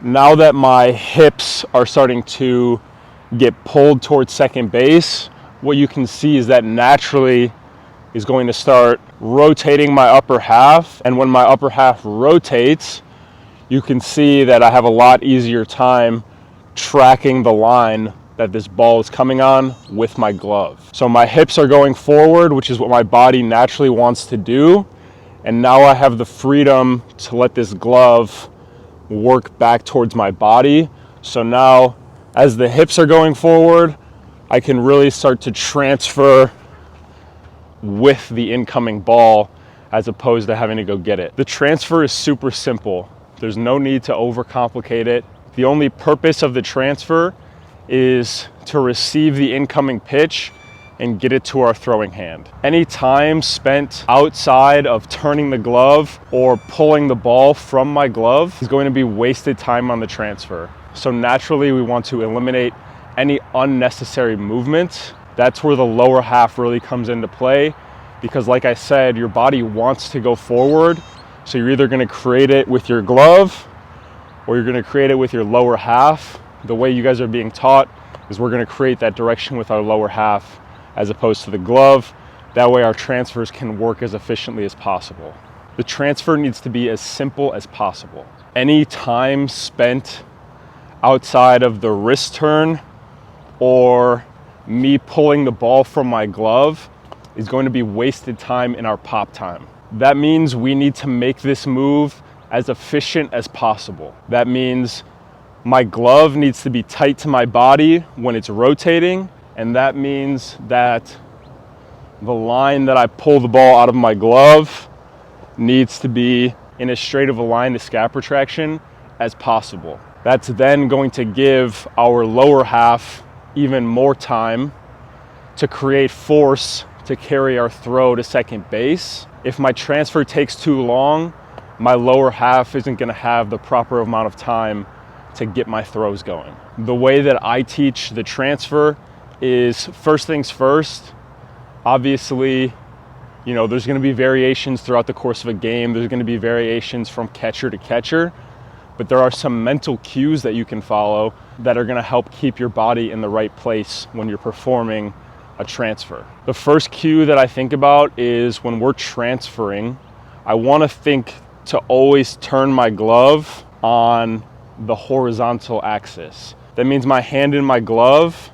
Now that my hips are starting to get pulled towards second base, what you can see is that naturally is going to start rotating my upper half. And when my upper half rotates, you can see that I have a lot easier time tracking the line that this ball is coming on with my glove. So my hips are going forward, which is what my body naturally wants to do. And now I have the freedom to let this glove work back towards my body. So now as the hips are going forward, I can really start to transfer with the incoming ball as opposed to having to go get it. The transfer is super simple. There's no need to overcomplicate it. The only purpose of the transfer is to receive the incoming pitch and get it to our throwing hand. Any time spent outside of turning the glove or pulling the ball from my glove is going to be wasted time on the transfer. So naturally we want to eliminate any unnecessary movement. That's where the lower half really comes into play, because like I said, your body wants to go forward. So you're either gonna create it with your glove or you're gonna create it with your lower half. The way you guys are being taught is we're gonna create that direction with our lower half as opposed to the glove. That way our transfers can work as efficiently as possible. The transfer needs to be as simple as possible. Any time spent outside of the wrist turn or me pulling the ball from my glove is going to be wasted time in our pop time. That means we need to make this move as efficient as possible. That means my glove needs to be tight to my body when it's rotating, and that means that the line that I pull the ball out of my glove needs to be in as straight of a line to scap retraction as possible. That's then going to give our lower half even more time to create force to carry our throw to second base. If my transfer takes too long, my lower half isn't going to have the proper amount of time to get my throws going. The way that I teach the transfer is first things first. Obviously, there's going to be variations throughout the course of a game. There's going to be variations from catcher to catcher, but there are some mental cues that you can follow that are going to help keep your body in the right place when you're performing a transfer. The first cue that I think about is when we're transferring, I want to think to always turn my glove on the horizontal axis. That means my hand in my glove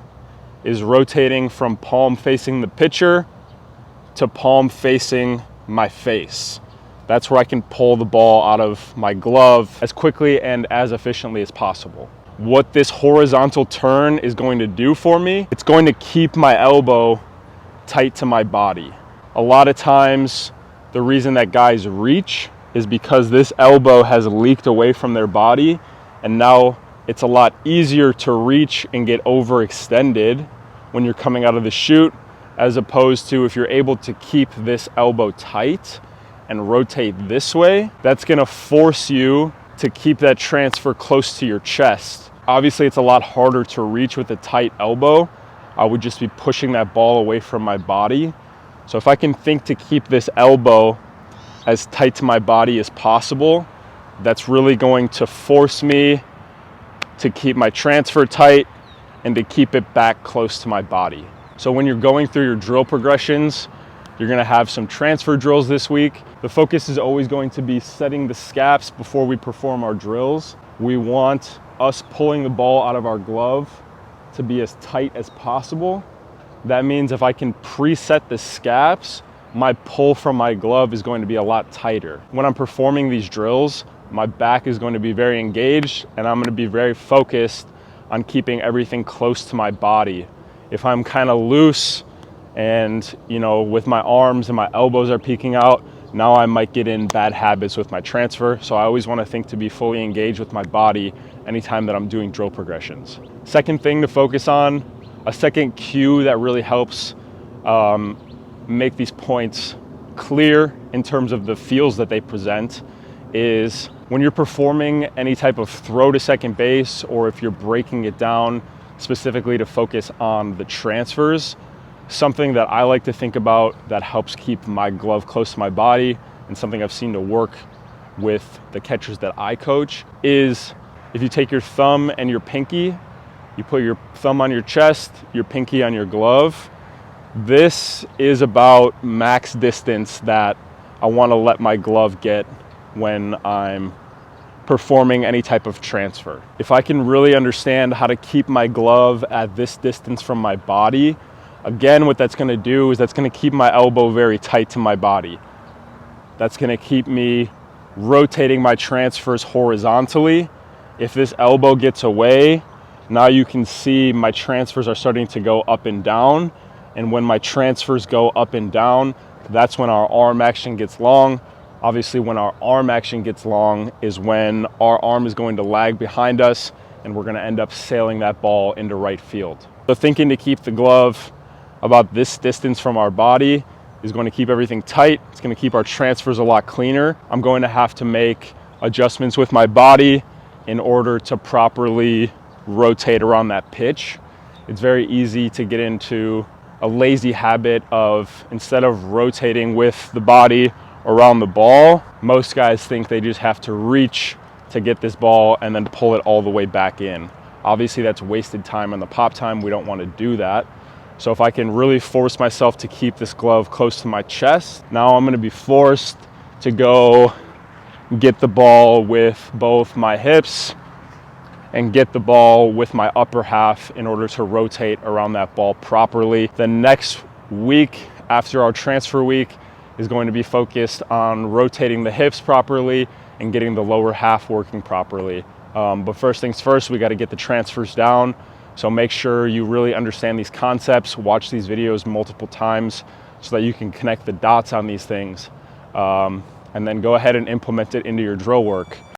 is rotating from palm facing the pitcher to palm facing my face. That's where I can pull the ball out of my glove as quickly and as efficiently as possible. What this horizontal turn is going to do for me, it's going to keep my elbow tight to my body. A lot of times, the reason that guys reach is because this elbow has leaked away from their body, and now it's a lot easier to reach and get overextended when you're coming out of the chute, as opposed to if you're able to keep this elbow tight and rotate this way, that's gonna force you to keep that transfer close to your chest. Obviously, it's a lot harder to reach with a tight elbow. I would just be pushing that ball away from my body. So if I can think to keep this elbow as tight to my body as possible, that's really going to force me to keep my transfer tight and to keep it back close to my body. So when you're going through your drill progressions, you're gonna have some transfer drills this week. The focus is always going to be setting the scaps before we perform our drills. We want us pulling the ball out of our glove to be as tight as possible. That means if I can preset the scaps, my pull from my glove is going to be a lot tighter. When I'm performing these drills, my back is going to be very engaged and I'm going to be very focused on keeping everything close to my body. If I'm kind of loose and, with my arms and my elbows are peeking out, now I might get in bad habits with my transfer. So I always want to think to be fully engaged with my body anytime that I'm doing drill progressions. Second thing to focus on, a second cue that really helps make these points clear in terms of the feels that they present, is when you're performing any type of throw to second base, or if you're breaking it down specifically to focus on the transfers, something that I like to think about that helps keep my glove close to my body, and something I've seen to work with the catchers that I coach, is If you take your thumb and your pinky, you put your thumb on your chest, your pinky on your glove. This is about max distance that I want to let my glove get when I'm performing any type of transfer. If I can really understand how to keep my glove at this distance from my body, again, what that's going to do is that's going to keep my elbow very tight to my body. That's going to keep me rotating my transfers horizontally. If this elbow gets away, now you can see my transfers are starting to go up and down. And when my transfers go up and down, that's when our arm action gets long. Obviously, when our arm action gets long is when our arm is going to lag behind us and we're going to end up sailing that ball into right field. So thinking to keep the glove about this distance from our body is going to keep everything tight. It's going to keep our transfers a lot cleaner. I'm going to have to make adjustments with my body in order to properly rotate around that pitch. It's very easy to get into a lazy habit of, instead of rotating with the body around the ball, most guys think they just have to reach to get this ball and then pull it all the way back in. Obviously that's wasted time on the pop time. We don't want to do that. So if I can really force myself to keep this glove close to my chest, now I'm going to be forced to go get the ball with both my hips and get the ball with my upper half in order to rotate around that ball properly. The next week after our transfer week is going to be focused on rotating the hips properly and getting the lower half working properly. But first things first, we got to get the transfers down. So make sure you really understand these concepts, watch these videos multiple times so that you can connect the dots on these things, and then go ahead and implement it into your drill work.